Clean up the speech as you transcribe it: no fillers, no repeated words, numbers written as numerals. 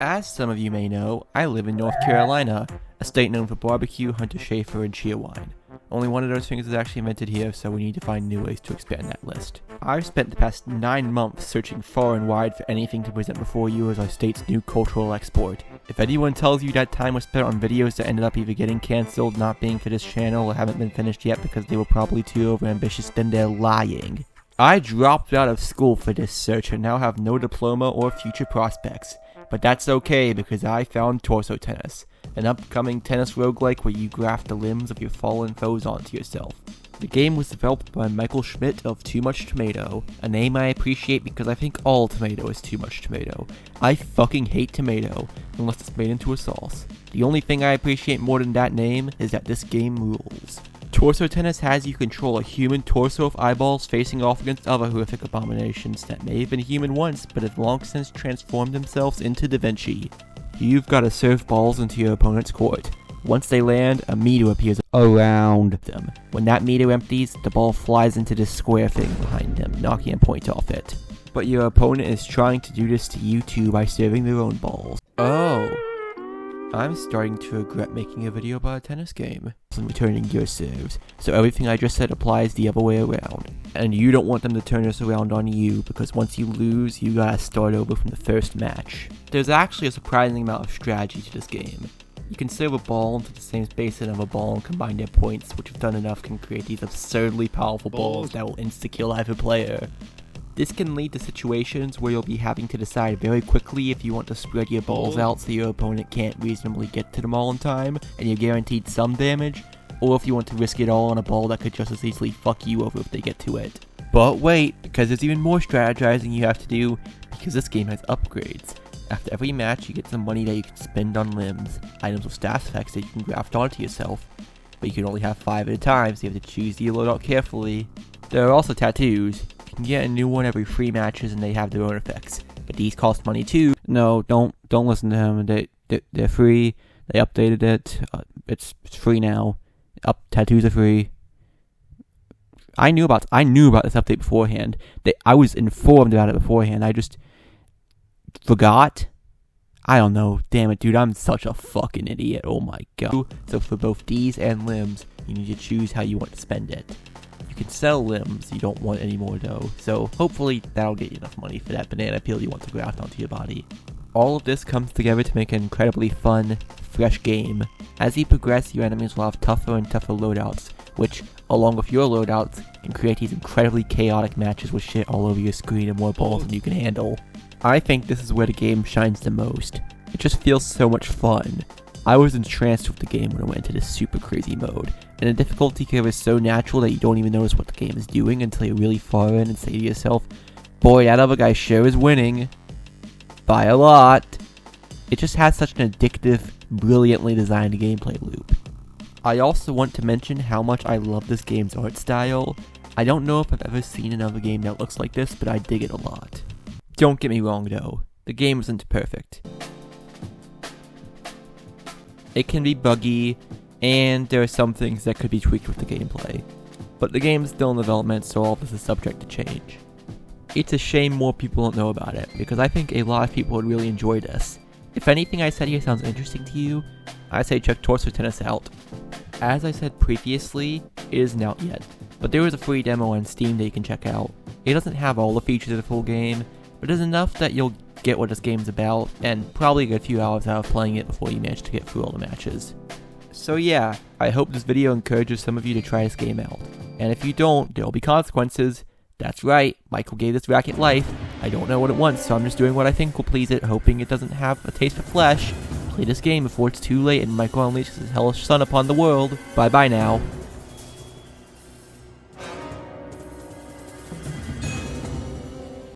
As some of you may know, I live in North Carolina, a state known for barbecue, Hunter Schafer, and cheer wine. Only one of those things is actually invented here, so we need to find new ways to expand that list. I've spent the past 9 months searching far and wide for anything to present before you as our state's new cultural export. If anyone tells you that time was spent on videos that ended up either getting cancelled, not being for this channel, or haven't been finished yet because they were probably too overambitious, then they're lying. I dropped out of school for this search and now have no diploma or future prospects. But that's okay because I found Torso Tennis, an upcoming tennis roguelike where you graft the limbs of your fallen foes onto yourself. The game was developed by Michael Schmidt of Too Much Tomato, a name I appreciate because I think all tomato is too much tomato. I fucking hate tomato, unless it's made into a sauce. The only thing I appreciate more than that name is that this game rules. Torso Tennis has you control a human torso of eyeballs facing off against other horrific abominations that may have been human once but have long since transformed themselves into Da Vinci. You've got to serve balls into your opponent's court. Once they land, a meter appears around them. When that meter empties, the ball flies into this square thing behind them, knocking a point off it. But your opponent is trying to do this to you too by serving their own balls. Oh. I'm starting to regret making a video about a tennis game and returning your serves, so everything I just said applies the other way around. And you don't want them to turn this around on you, because once you lose, you gotta start over from the first match. There's actually a surprising amount of strategy to this game. You can serve a ball into the same space as another ball and combine their points, which if done enough can create these absurdly powerful balls that will insta-kill either player. This can lead to situations where you'll be having to decide very quickly if you want to spread your balls out so your opponent can't reasonably get to them all in time, and you're guaranteed some damage, or if you want to risk it all on a ball that could just as easily fuck you over if they get to it. But wait, because there's even more strategizing you have to do, because this game has upgrades. After every match, you get some money that you can spend on limbs, items with stat effects that you can graft onto yourself, but you can only have 5 at a time, so you have to choose your loadout carefully. There are also tattoos. You can get a new one every 3 matches and they have their own effects, but these cost money too. No, don't listen to him. They're free. They updated it. It's free now. Tattoos are free. I knew about this update beforehand. I was informed about it beforehand. I just forgot. I don't know. Damn it, dude. I'm such a fucking idiot. Oh my god. So for both these and limbs, you need to choose how you want to spend it. You can sell limbs you don't want anymore though, so hopefully that'll get you enough money for that banana peel you want to graft onto your body. All of this comes together to make an incredibly fun, fresh game. As you progress, your enemies will have tougher and tougher loadouts, which, along with your loadouts, can create these incredibly chaotic matches with shit all over your screen and more balls than you can handle. I think this is where the game shines the most. It just feels so much fun. I was entranced with the game when I went into this super crazy mode, and the difficulty curve is so natural that you don't even notice what the game is doing until you're really far in and say to yourself, boy, that other guy sure is winning. By a lot. It just has such an addictive, brilliantly designed gameplay loop. I also want to mention how much I love this game's art style. I don't know if I've ever seen another game that looks like this, but I dig it a lot. Don't get me wrong though, the game isn't perfect. It can be buggy, and there are some things that could be tweaked with the gameplay. But the game is still in development, so all this is subject to change. It's a shame more people don't know about it, because I think a lot of people would really enjoy this. If anything I said here sounds interesting to you, I say check Torso Tennis out. As I said previously, it isn't out yet, but there is a free demo on Steam that you can check out. It doesn't have all the features of the full game, but it's enough that you'll get what this game's about, and probably get a few hours out of playing it before you manage to get through all the matches. So yeah, I hope this video encourages some of you to try this game out. And if you don't, there'll be consequences. That's right, Michael gave this racket life. I don't know what it wants, so I'm just doing what I think will please it, hoping it doesn't have a taste for flesh. Play this game before it's too late and Michael unleashes his hellish son upon the world. Bye bye now.